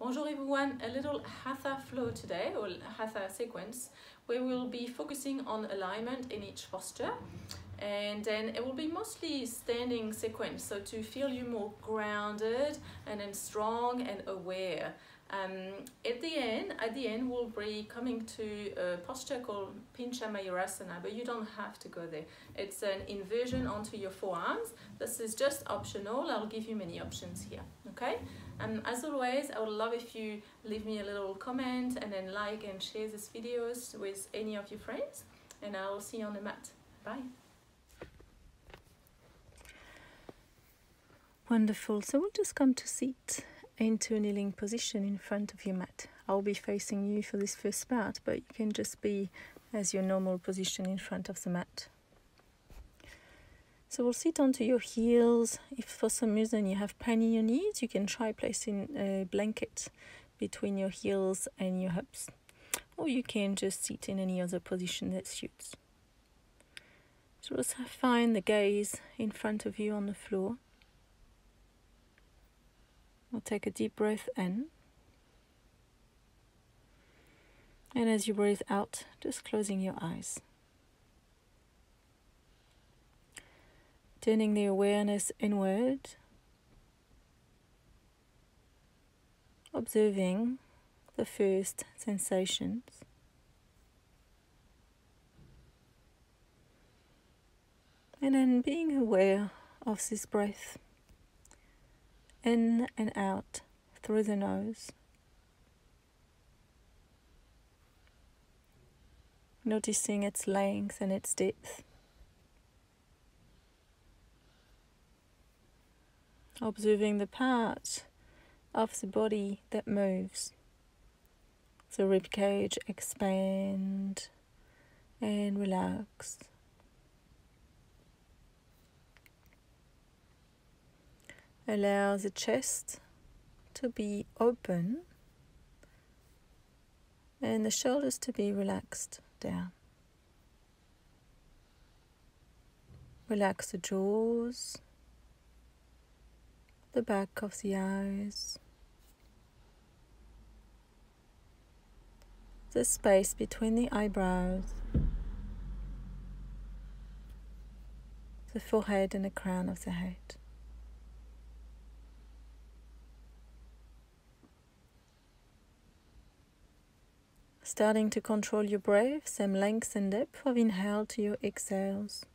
Bonjour everyone, a little Hatha flow today, or Hatha sequence, where we'll be focusing on alignment in each posture. And then it will be mostly standing sequence, so to feel you more grounded and then strong and aware. At the end, we'll be coming to a posture called Pinchamayurasana, but you don't have to go there. It's an inversion onto your forearms. This is just optional. I'll give you many options here, okay? As always, I would love if you leave me a little comment and then like and share these videos with any of your friends, and I'll see you on the mat. Bye. Wonderful. So we'll just come to sit into a kneeling position in front of your mat. I'll be facing you for this first part, but you can just be as your normal position in front of the mat. So we'll sit onto your heels. If for some reason you have pain in your knees, you can try placing a blanket between your heels and your hips. Or you can just sit in any other position that suits. So just find the gaze in front of you on the floor. We'll take a deep breath in. And as you breathe out, just closing your eyes. Turning the awareness inward. Observing the first sensations. And then being aware of this breath. In and out through the nose. Noticing its length and its depth. Observing the part of the body that moves. The ribcage expand and relax. Allow the chest to be open and the shoulders to be relaxed down. Relax the jaws, the back of the eyes, the space between the eyebrows, the forehead and the crown of the head. Starting to control your breath, same length and depth of inhale to your exhales.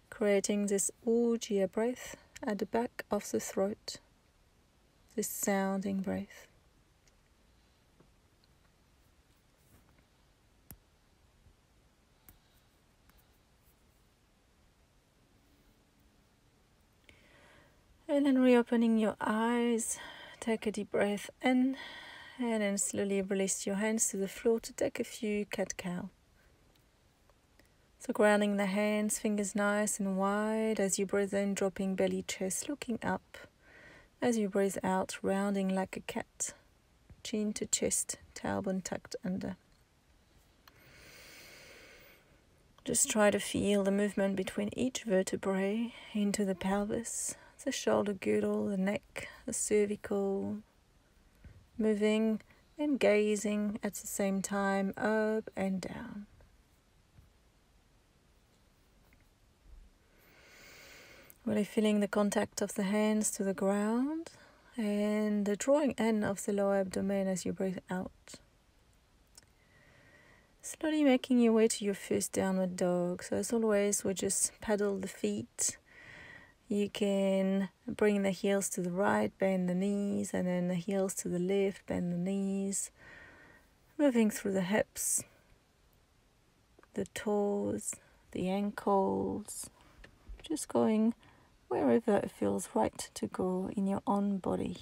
Creating this ujjayi breath at the back of the throat. This sounding breath. And then reopening your eyes, take a deep breath in. And then slowly release your hands to the floor to take a few cat-cow. So grounding the hands, fingers nice and wide. As you breathe in, dropping belly, chest, looking up. As you breathe out, rounding like a cat. Chin to chest, tailbone tucked under. Just try to feel the movement between each vertebrae into the pelvis, the shoulder girdle, the neck, the cervical. Moving and gazing at the same time up and down. Really feeling the contact of the hands to the ground and the drawing in of the lower abdomen as you breathe out. Slowly making your way to your first downward dog. So as always, we just paddle the feet. You can bring the heels to the right, bend the knees, and then the heels to the left, bend the knees. Moving through the hips, the toes, the ankles. Just going wherever it feels right to go in your own body.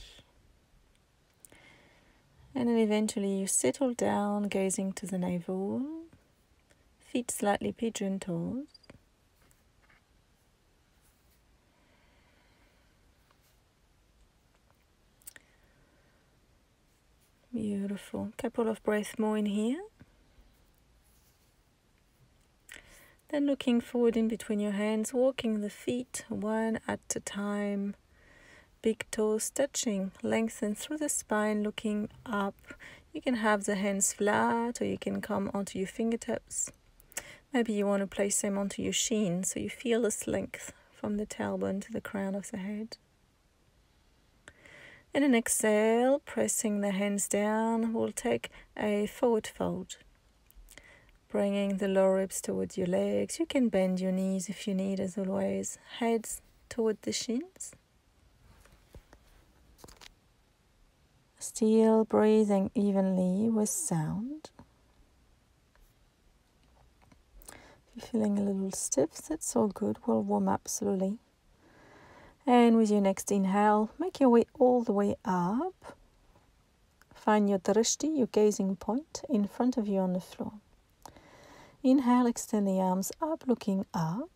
And then eventually you settle down, gazing to the navel. Feet slightly pigeon toes. Beautiful. Couple of breaths more in here. Then looking forward in between your hands, walking the feet one at a time big toes touching. Lengthen through the spine, looking up. You can have the hands flat, or you can come onto your fingertips. Maybe you want to place them onto your shin so you feel this length from the tailbone to the crown of the head. And an exhale, pressing the hands down, we'll take a forward fold. Bringing the lower ribs towards your legs. You can bend your knees if you need, as always. Heads toward the shins. Still breathing evenly with sound. If you're feeling a little stiff, that's all good. We'll warm up slowly. And with your next inhale, make your way all the way up. Find your drishti, your gazing point, in front of you on the floor. Inhale, extend the arms up, looking up.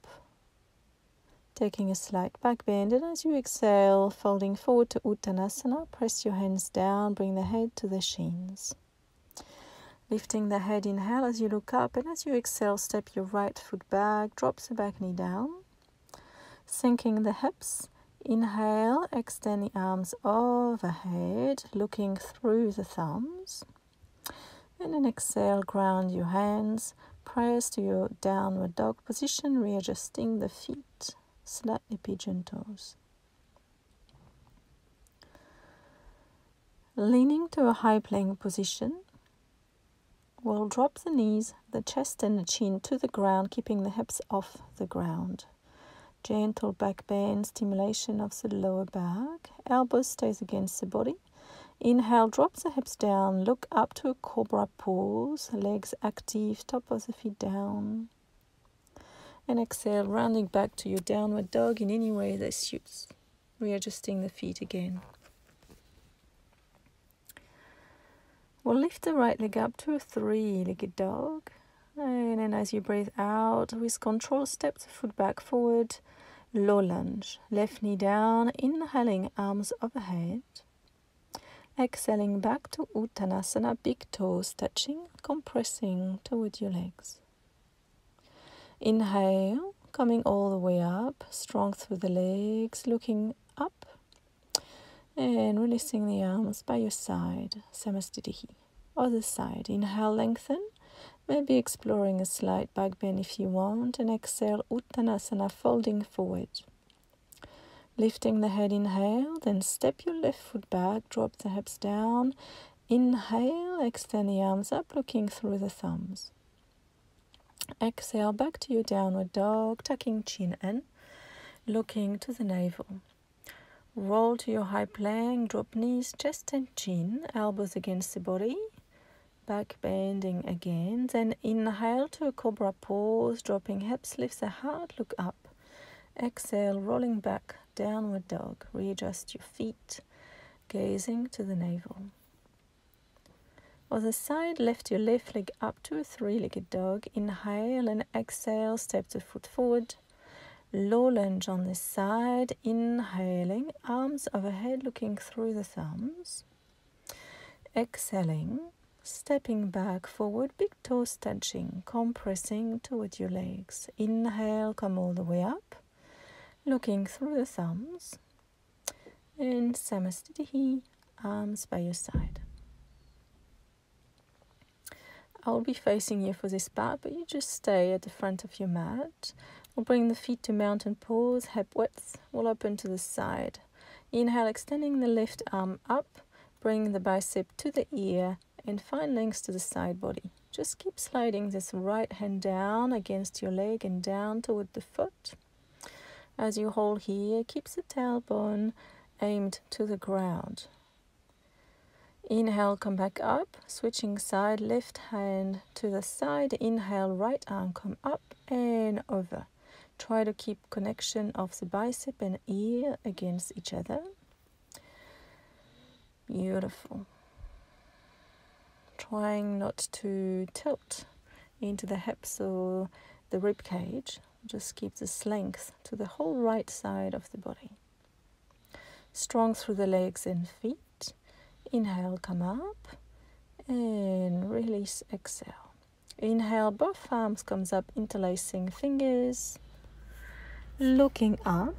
Taking a slight back bend, and as you exhale, folding forward to Uttanasana, press your hands down, bring the head to the shins. Lifting the head, inhale as you look up, and as you exhale, step your right foot back, drop the back knee down. Sinking the hips, inhale, extend the arms overhead, looking through the thumbs. And then exhale, ground your hands, press to your downward dog position, readjusting the feet, slightly pigeon toes. Leaning to a high plank position, we'll drop the knees, the chest and the chin to the ground, keeping the hips off the ground. Gentle back bend, stimulation of the lower back. Elbows stays against the body. Inhale, drop the hips down, look up to a cobra pose, legs active, top of the feet down. And exhale, rounding back to your downward dog in any way that suits. Readjusting the feet again. We'll lift the right leg up to a three-legged dog. And then as you breathe out, with control, step the foot back forward. Low lunge. Left knee down, inhaling, arms overhead. Exhaling back to Uttanasana, big toes touching, compressing toward your legs. Inhale, coming all the way up, strong through the legs, looking up. And releasing the arms by your side, Samastitihi. Other side, inhale, lengthen. Maybe exploring a slight back bend if you want. And exhale, Uttanasana, folding forward. Lifting the head, inhale. Then step your left foot back, drop the hips down. Inhale, extend the arms up, looking through the thumbs. Exhale, back to your downward dog, tucking chin in, looking to the navel. Roll to your high plank, drop knees, chest and chin, elbows against the body, back bending again. Then inhale to a cobra pose, dropping hips, lift the heart, look up. Exhale, rolling back, downward dog. Readjust your feet, gazing to the navel. Other side, lift your left leg up to a three-legged dog. Inhale and exhale, step the foot forward. Low lunge on this side, inhaling, arms overhead, looking through the thumbs. Exhaling, stepping back forward, big toes touching, compressing toward your legs. Inhale, come all the way up, looking through the thumbs. And Samastitihi, arms by your side. I'll be facing you for this part, but you just stay at the front of your mat. We'll bring the feet to mountain pose, hip width. We'll open to the side. Inhale, extending the left arm up. Bring the bicep to the ear and find length to the side body. Just keep sliding this right hand down against your leg and down toward the foot. As you hold here, keep the tailbone aimed to the ground. Inhale, come back up, switching side, left hand to the side. Inhale, right arm come up and over. Try to keep connection of the bicep and ear against each other. Beautiful. Trying not to tilt into the hips or the rib cage. Just keep this length to the whole right side of the body. Strong through the legs and feet. Inhale, come up and release, exhale. Inhale, both arms comes up, interlacing fingers. Looking up,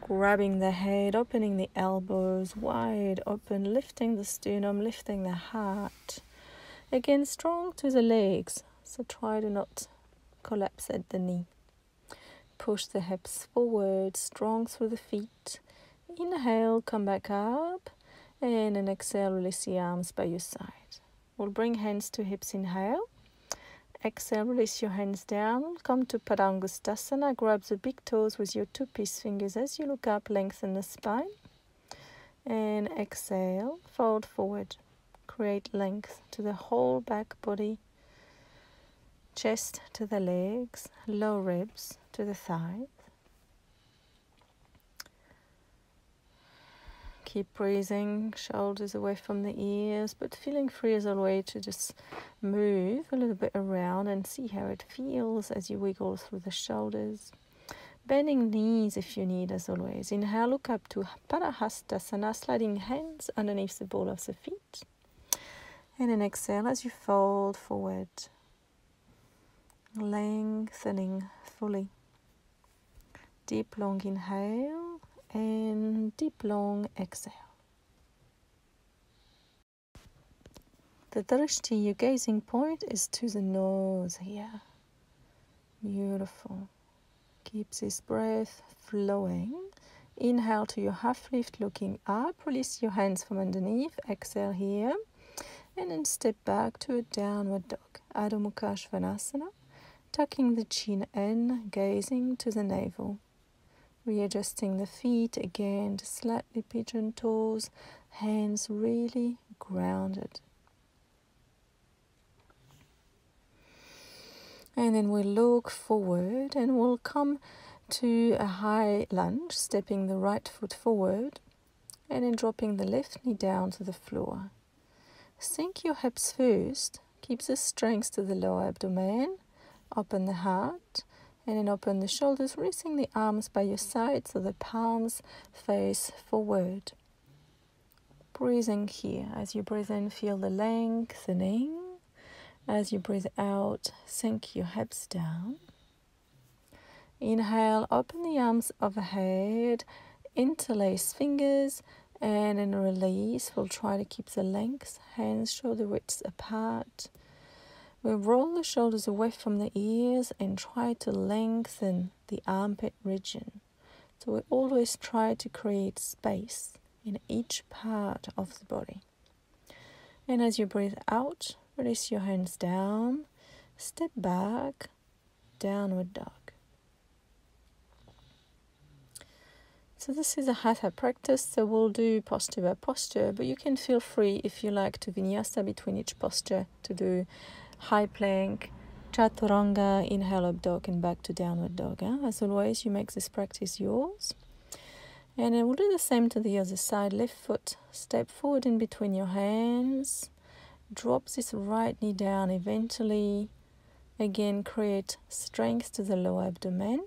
Grabbing the head, opening the elbows wide open, lifting the sternum, lifting the heart. Again, strong to the legs, so try to not collapse at the knee. Push the hips forward, strong through the feet. Inhale, come back up, and then exhale, release the arms by your side. We'll bring hands to hips, inhale. Exhale, release your hands down. Come to Padangusthasana. Grab the big toes with your two peace fingers. As you look up, lengthen the spine. And exhale, fold forward. Create length to the whole back body. Chest to the legs, low ribs to the thighs. Keep breathing, shoulders away from the ears, but feeling free as always to just move a little bit around and see how it feels as you wiggle through the shoulders. Bending knees if you need, as always. Inhale, look up to Parahastasana, sliding hands underneath the ball of the feet. And then exhale as you fold forward, lengthening fully. Deep, long inhale and deep, long exhale. The drishti, your gazing point, is to the nose here. Beautiful. Keep this breath flowing. Inhale to your half lift, looking up. Release your hands from underneath. Exhale here. And then step back to a downward dog. Adho Mukha Svanasana. Tucking the chin in, gazing to the navel. Readjusting the feet again to slightly pigeon toes. Hands really grounded. And then we'll look forward and we'll come to a high lunge, stepping the right foot forward and then dropping the left knee down to the floor. Sink your hips first, keep the strength to the lower abdomen, open the heart and then open the shoulders, releasing the arms by your side so the palms face forward. Breathing here. As you breathe in, feel the lengthening. As you breathe out, sink your hips down. Inhale, open the arms overhead, interlace fingers, and then release. We'll try to keep the length, hands shoulder widths apart. We'll roll the shoulders away from the ears and try to lengthen the armpit region. So we always try to create space in each part of the body. And as you breathe out, release your hands down, step back, downward dog. So this is a Hatha practice, so we'll do posture by posture, but you can feel free if you like to vinyasa between each posture to do high plank, chaturanga, inhale up dog and back to downward dog. As always, you make this practice yours. And then we'll do the same to the other side. Left foot, step forward in between your hands. Drop this right knee down. Eventually, again, create strength to the lower abdomen.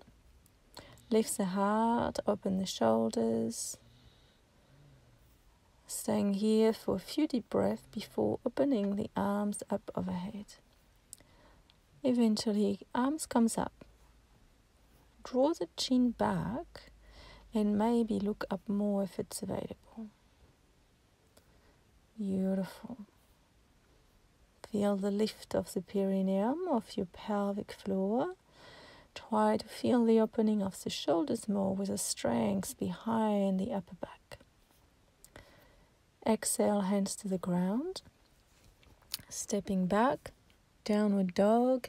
Lift the heart, open the shoulders. Staying here for a few deep breaths before opening the arms up overhead. Eventually, arms comes up. Draw the chin back and maybe look up more if it's available. Beautiful. Feel the lift of the perineum of your pelvic floor. Try to feel the opening of the shoulders more with a strength behind the upper back. Exhale, hands to the ground. Stepping back, downward dog,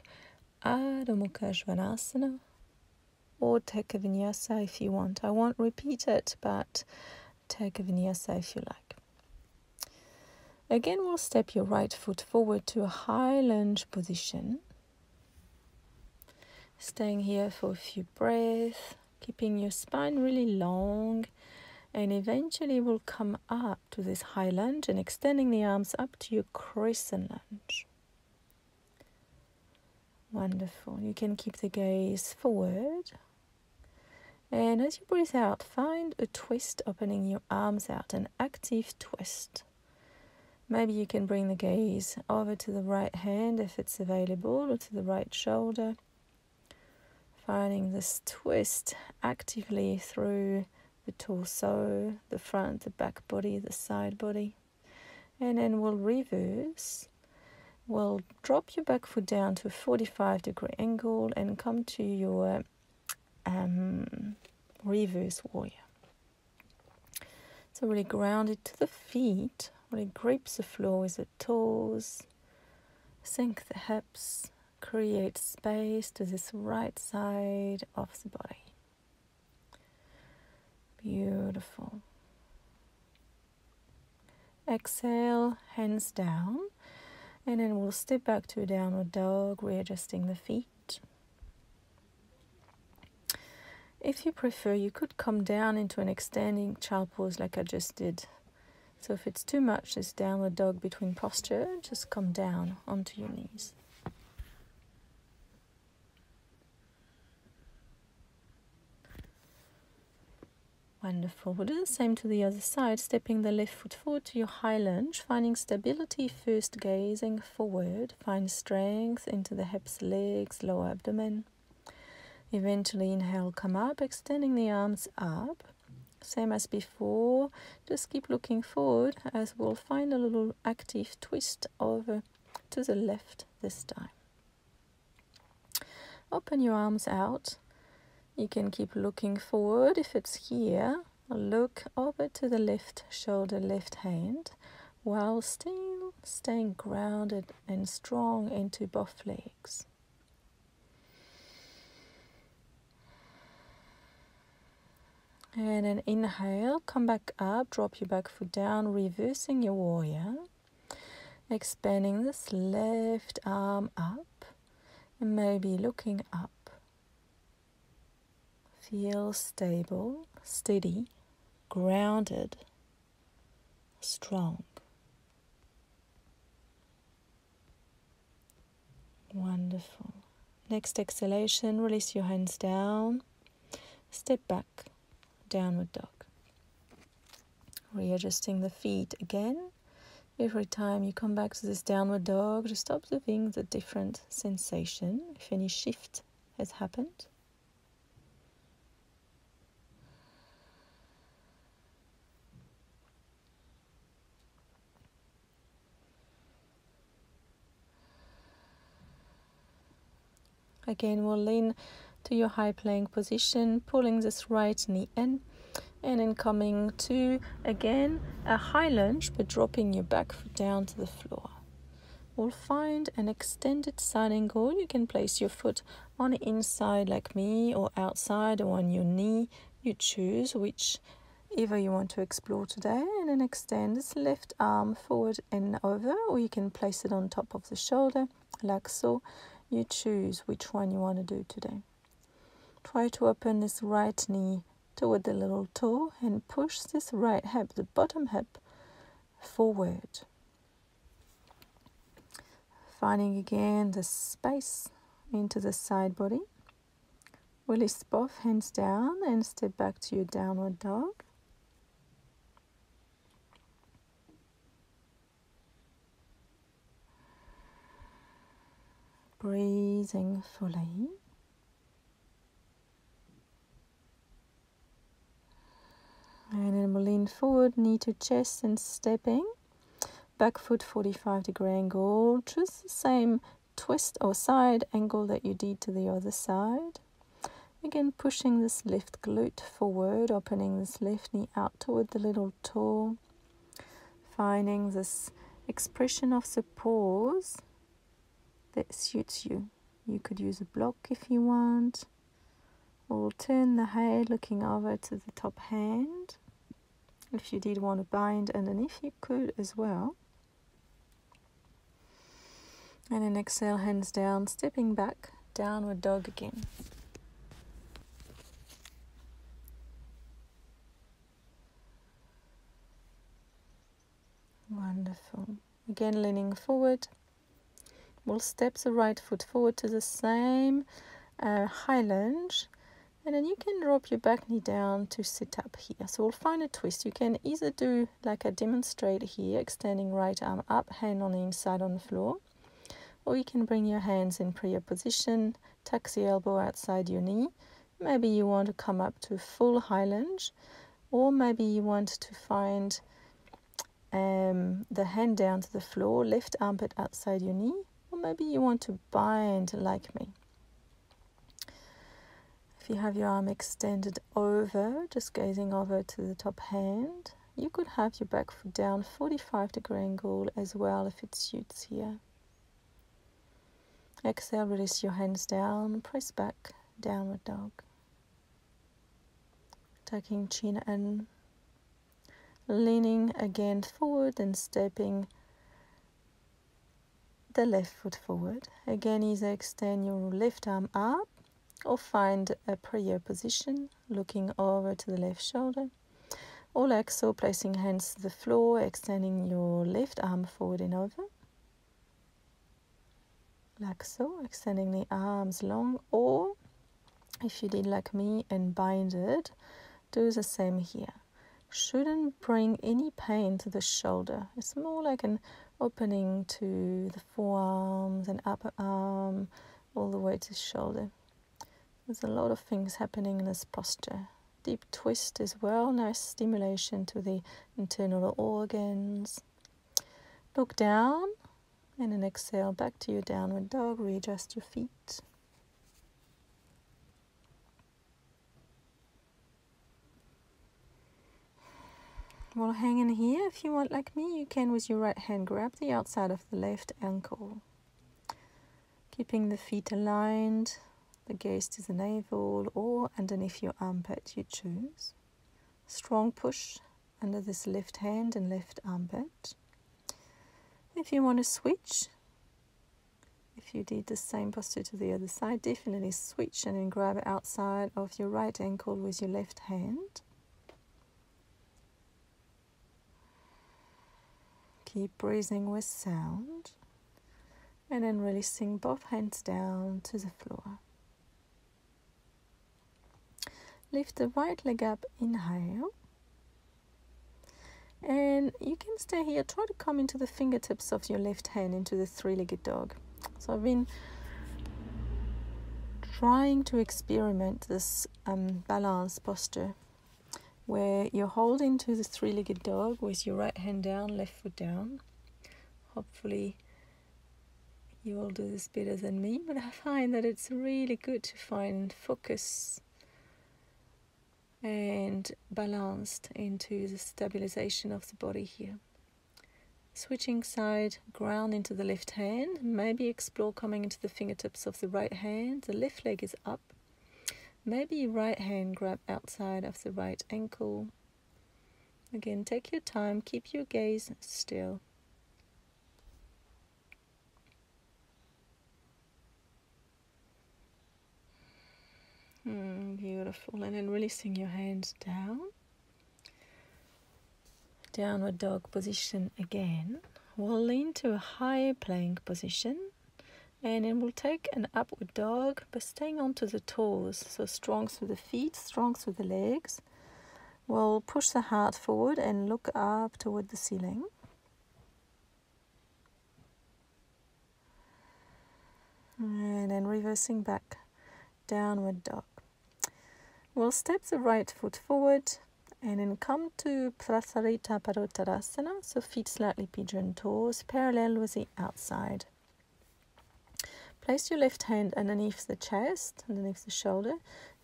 Adho Mukha Svanasana, or take a vinyasa if you want. I won't repeat it, but take a vinyasa if you like. Again, we'll step your right foot forward to a high lunge position. Staying here for a few breaths, keeping your spine really long, and eventually we'll come up to this high lunge and extending the arms up to your crescent lunge. Wonderful. You can keep the gaze forward. And as you breathe out, find a twist, opening your arms out, an active twist. Maybe you can bring the gaze over to the right hand if it's available, or to the right shoulder. Finding this twist actively through the torso, the front, the back body, the side body. And then we'll reverse. We'll drop your back foot down to a 45-degree angle and come to your reverse warrior. So really ground it to the feet, really grips the floor with the toes, sink the hips, create space to this right side of the body. Beautiful. Exhale, hands down, and then we'll step back to a downward dog, readjusting the feet. If you prefer, you could come down into an extending child pose like I just did. So if it's too much, this downward dog between posture, just come down onto your knees. Wonderful. We'll do the same to the other side, stepping the left foot forward to your high lunge, finding stability first, gazing forward. Find strength into the hips, legs, lower abdomen. Eventually inhale, come up, extending the arms up. Same as before, just keep looking forward as we'll find a little active twist over to the left this time. Open your arms out. You can keep looking forward. If it's here, look over to the left shoulder, left hand, while still staying grounded and strong into both legs. And then inhale, come back up, drop your back foot down, reversing your warrior. Expanding this left arm up, and maybe looking up. Feel stable, steady, grounded, strong. Wonderful. Next exhalation, release your hands down. Step back. Downward dog. Readjusting the feet again. Every time you come back to this downward dog, just observing the different sensation, if any shift has happened. Again, we'll lean to your high plank position, pulling this right knee in, and then coming to, again, a high lunge, but dropping your back foot down to the floor. We'll find an extended side angle. You can place your foot on the inside like me, or outside, or on your knee. You choose whichever you want to explore today, and then extend this left arm forward and over, or you can place it on top of the shoulder, like so. You choose which one you want to do today. Try to open this right knee toward the little toe and push this right hip, the bottom hip, forward. Finding again the space into the side body. Release both hands down and step back to your downward dog. Breathing fully. And then we'll lean forward, knee to chest and stepping. Back foot 45-degree angle. Just the same twist or side angle that you did to the other side. Again, pushing this left glute forward, opening this left knee out toward the little toe. Finding this expression of the pose that suits you. You could use a block if you want. Or turn the head looking over to the top hand. If you did want to bind underneath, you could as well. And then exhale, hands down, stepping back, downward dog again. Wonderful. Again, leaning forward. We'll step the right foot forward to the same high lunge. And then you can drop your back knee down to sit up here. So we'll find a twist. You can either do like I demonstrate here, extending right arm up, hand on the inside on the floor. Or you can bring your hands in prayer position, tuck the elbow outside your knee. Maybe you want to come up to a full high lunge. Or maybe you want to find the hand down to the floor, left armpit outside your knee. Or maybe you want to bind like me. If you have your arm extended over, just gazing over to the top hand, you could have your back foot down 45-degree angle as well if it suits here. Exhale, release your hands down, press back, downward dog. Taking chin in, leaning again forward and stepping the left foot forward. Again, either extend your left arm up or find a prayer position, looking over to the left shoulder. Or like so, placing hands to the floor, extending your left arm forward and over. Like so, extending the arms long. Or, if you did like me and bind it, do the same here. Shouldn't bring any pain to the shoulder. It's more like an opening to the forearms and upper arm, all the way to shoulder. There's a lot of things happening in this posture. Deep twist as well, nice stimulation to the internal organs. Look down and then exhale back to your downward dog. Readjust your feet. Well, hang in here. If you want like me, you can with your right hand grab the outside of the left ankle. Keeping the feet aligned. The gaze to the navel or underneath your armpit, you choose. Strong push under this left hand and left armpit. If you want to switch, if you did the same posture to the other side, definitely switch and then grab outside of your right ankle with your left hand. Keep breathing with sound and then releasing both hands down to the floor. Lift the right leg up, inhale. And you can stay here. Try to come into the fingertips of your left hand into the three-legged dog. So I've been trying to experiment this balance posture where you're holding to the three-legged dog with your right hand down, left foot down. Hopefully you will do this better than me, but I find that it's really good to find focus and balanced into the stabilization of the body here. Switching side, ground into the left hand. Maybe explore coming into the fingertips of the right hand. The left leg is up. Maybe right hand grab outside of the right ankle. Again, take your time, keep your gaze still. Beautiful. And then releasing your hands down. Downward dog position again. We'll lean to a higher plank position. And then we'll take an upward dog, but staying onto the toes. So strong through the feet, strong through the legs. We'll push the heart forward and look up toward the ceiling. And then reversing back, downward dog. We'll step the right foot forward and then come to Prasarita Padottanasana, so feet slightly pigeon toes, parallel with the outside. Place your left hand underneath the chest, underneath the shoulder,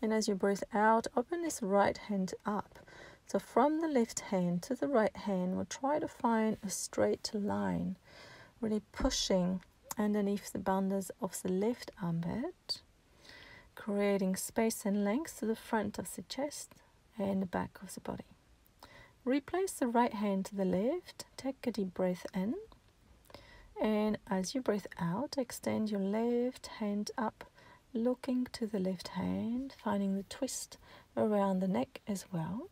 and as you breathe out, open this right hand up. So from the left hand to the right hand, we'll try to find a straight line, really pushing underneath the boundaries of the left armpit, creating space and length to the front of the chest and the back of the body. Replace the right hand to the left, take a deep breath in, and as you breathe out, extend your left hand up, looking to the left hand, finding the twist around the neck as well.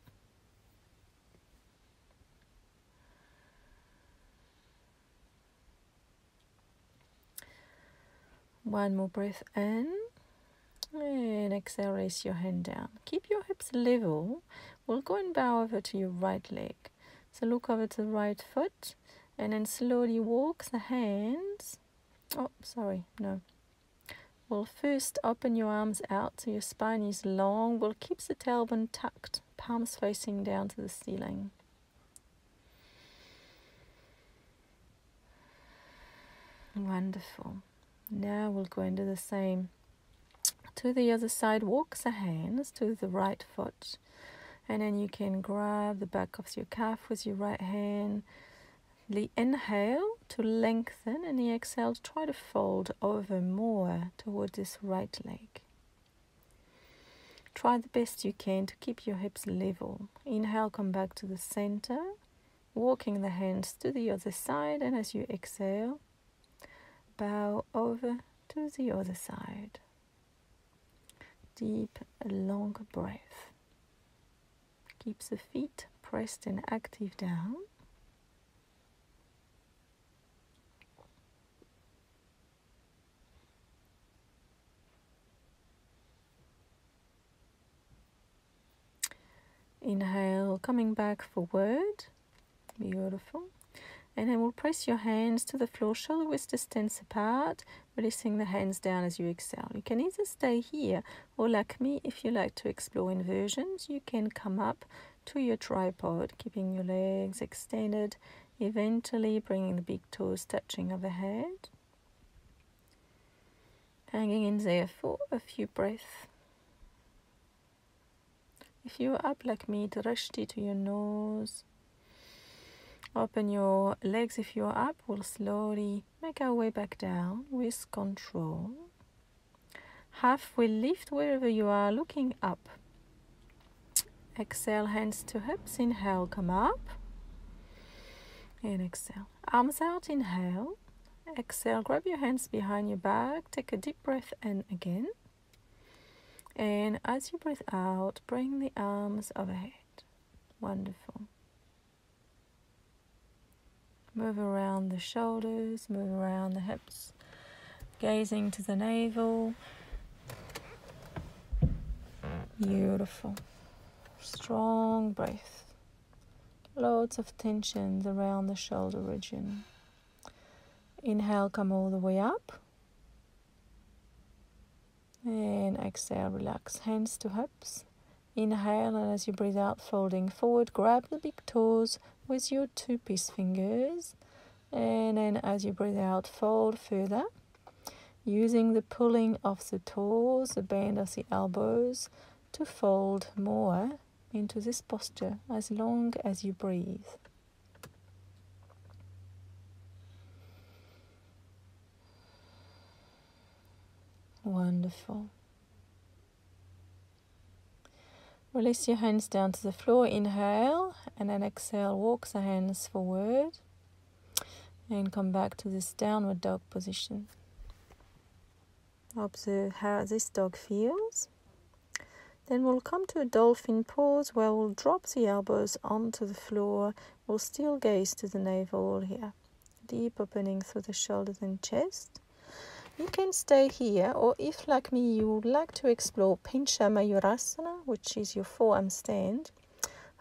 One more breath in, and exhale, raise your hand down. Keep your hips level. We'll go and bow over to your right leg. So look over to the right foot, and then slowly walk the hands. We'll first open your arms out so your spine is long. We'll keep the tailbone tucked, palms facing down to the ceiling. Wonderful. Now we'll go into the same. To the other side, walk the hands to the right foot. And then you can grab the back of your calf with your right hand. Inhale to lengthen, and the exhale to try to fold over more toward this right leg. Try the best you can to keep your hips level. Inhale, come back to the center, walking the hands to the other side, and as you exhale, bow over to the other side. Deep, long breath. Keep the feet pressed and active down. Inhale, coming back forward. Beautiful. And then we'll press your hands to the floor, shoulder width distance apart, releasing the hands down as you exhale. You can either stay here, or like me, if you like to explore inversions, you can come up to your tripod, keeping your legs extended, eventually bringing the big toes touching overhead. Hanging in there for a few breaths. If you're up like me, drishti to your nose. Open your legs if you're up. We'll slowly make our way back down with control. Halfway lift wherever you are, looking up. Exhale, hands to hips. Inhale, come up. And exhale. Arms out, inhale. Exhale, grab your hands behind your back. Take a deep breath in again. And as you breathe out, bring the arms overhead. Wonderful. Move around the shoulders, move around the hips, gazing to the navel. Beautiful. Strong breath. Loads of tensions around the shoulder region. Inhale, come all the way up. And exhale, relax. Hands to hips. Inhale, and as you breathe out, folding forward, grab the big toes with your 2-piece fingers. And then as you breathe out, fold further. Using the pulling of the toes, the bend of the elbows, to fold more into this posture as long as you breathe. Wonderful. Release your hands down to the floor. Inhale, and then exhale. Walk the hands forward. And come back to this downward dog position. Observe how this dog feels. Then we'll come to a dolphin pose where we'll drop the elbows onto the floor. We'll still gaze to the navel here. Deep opening through the shoulders and chest. You can stay here, or if like me you would like to explore Pinchamayurasana, which is your forearm stand,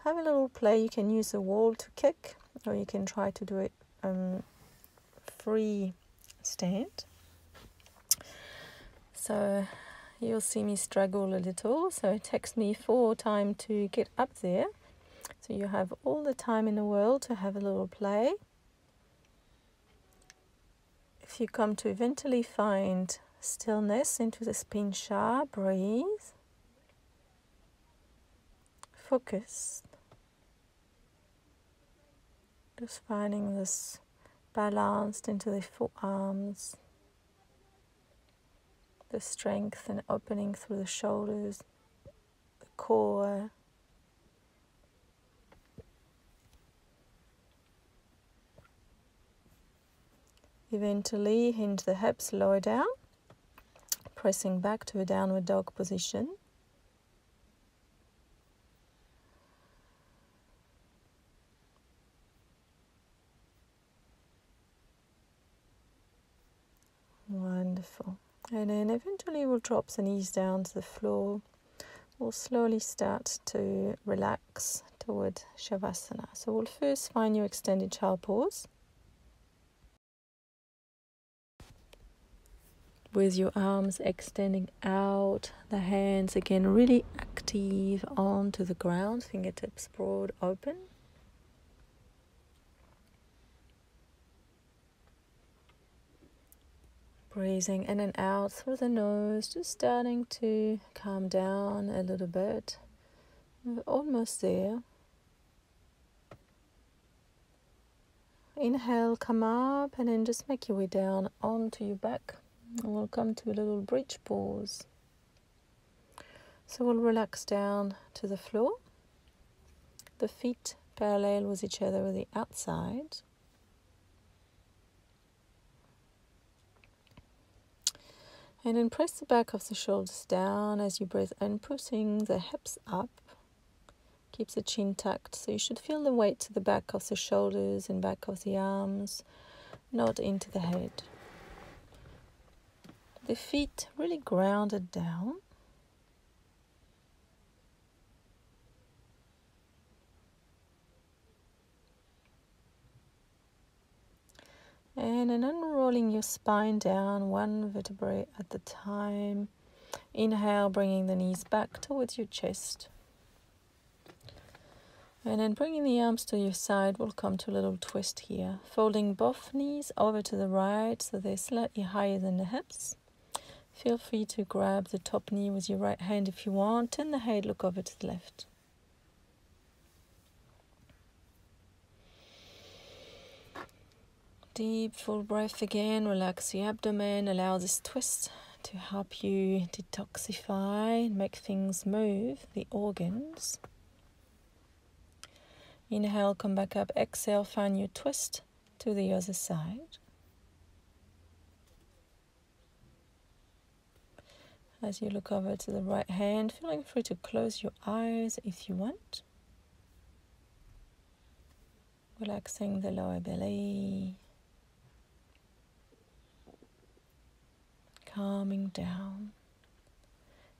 have a little play. You can use the wall to kick, or you can try to do it free stand. So you'll see me struggle a little, so it takes me 4 time to get up there. So you have all the time in the world to have a little play. If you come to eventually find stillness into this pincha, breathe. Focus. Just finding this balanced into the forearms. The strength and opening through the shoulders, the core. Eventually hinge the hips, lower down, pressing back to a downward dog position. Wonderful. And then eventually we'll drop the knees down to the floor. We'll slowly start to relax toward Shavasana. So we'll first find your extended child pose. with your arms extending out, the hands again really active onto the ground, fingertips broad open. Breathing in and out through the nose, just starting to calm down a little bit. We're almost there. Inhale, come up, and then just make your way down onto your back. And we'll come to a little bridge pose. So we'll relax down to the floor. The feet parallel with each other with the outside. And then press the back of the shoulders down as you breathe in, pushing the hips up. Keeps the chin tucked, so you should feel the weight to the back of the shoulders and back of the arms, not into the head. The feet really grounded down. And then unrolling your spine down, one vertebrae at a time. Inhale, bringing the knees back towards your chest. And then bringing the arms to your side, we'll come to a little twist here. Folding both knees over to the right so they're slightly higher than the hips. Feel free to grab the top knee with your right hand if you want. Turn the head, look over to the left. Deep, full breath again. Relax the abdomen. Allow this twist to help you detoxify and make things move, the organs. Inhale, come back up. Exhale, find your twist to the other side. As you look over to the right hand, feeling free to close your eyes if you want. Relaxing the lower belly. Calming down.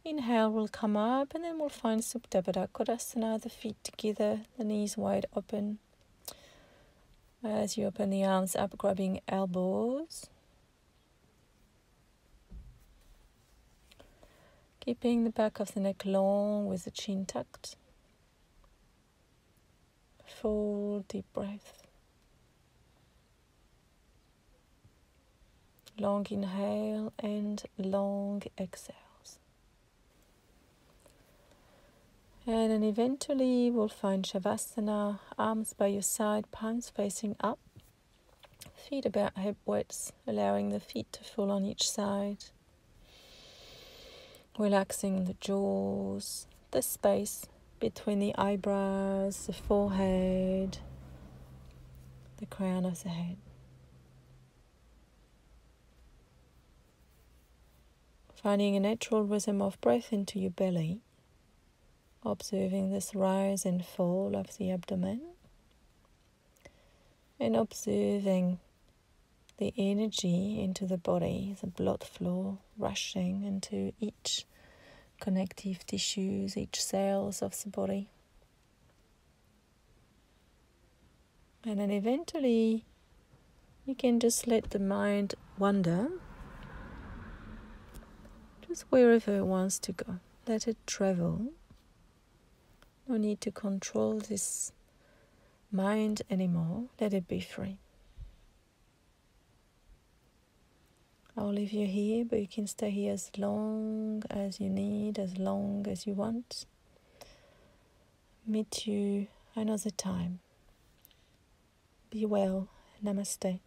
Inhale, we'll come up and then we'll find Supta Baddha Kodasana, the feet together, the knees wide open. As you open the arms up, grabbing elbows. Keeping the back of the neck long with the chin tucked. Full deep breath. Long inhale and long exhales. And then eventually we'll find Shavasana, arms by your side, palms facing up. Feet about hip width, allowing the feet to fall on each side. Relaxing the jaws, the space between the eyebrows, the forehead, the crown of the head. Finding a natural rhythm of breath into your belly. Observing this rise and fall of the abdomen. And observing the energy into the body, the blood flow rushing into each connective tissues, each cells of the body. And then eventually you can just let the mind wander, just wherever it wants to go. Let it travel. No need to control this mind anymore. Let it be free. I'll leave you here, but you can stay here as long as you need, as long as you want. Meet you another time. Be well. Namaste.